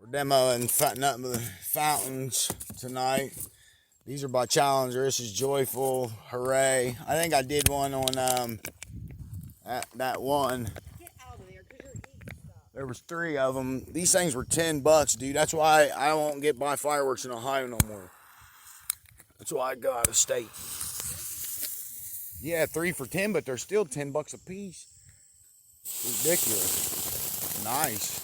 Demoing nothing but fountains tonight. These are by Challenger. This is Joyful, Hurray. I think I did one on that one. Get out of there, because you're eating stuff. There was 3 of them. These things were $10, dude. That's why I won't get buy fireworks in Ohio no more. That's why I go out of state. Yeah, 3 for 10, but they're still $10 a piece. Ridiculous. Nice.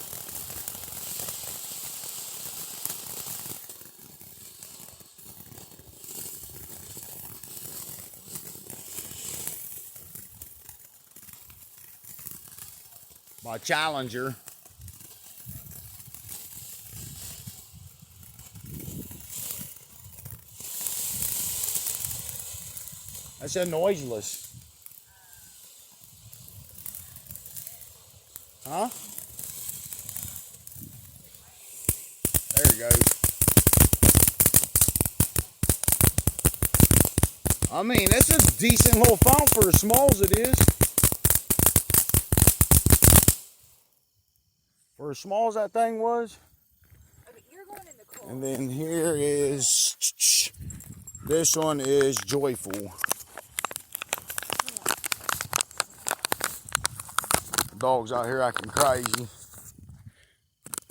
By Challenger. I said noiseless. Huh? There you go. I mean, it's a decent little fountain for as small as it is. For as small as that thing was. Okay, you're going in the cold. And then here is, this one is Joyful. Dogs out here acting crazy.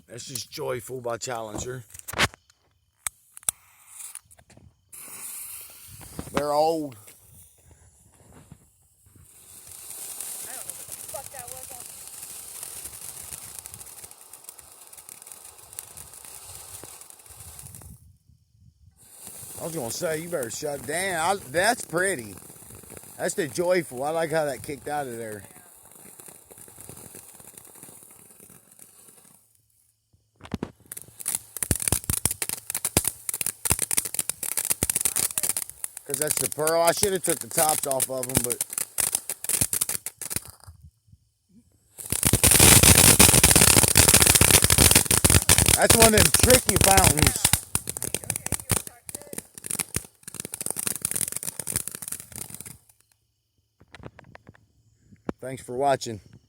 This is Joyful by Challenger. They're old. I don't know what the fuck that was on. I was gonna say, you better shut down. That's pretty. That's the Joyful. I like how that kicked out of there. Because that's the pearl. I should have took the tops off of them, but that's one of them tricky fountains. Thanks for watching.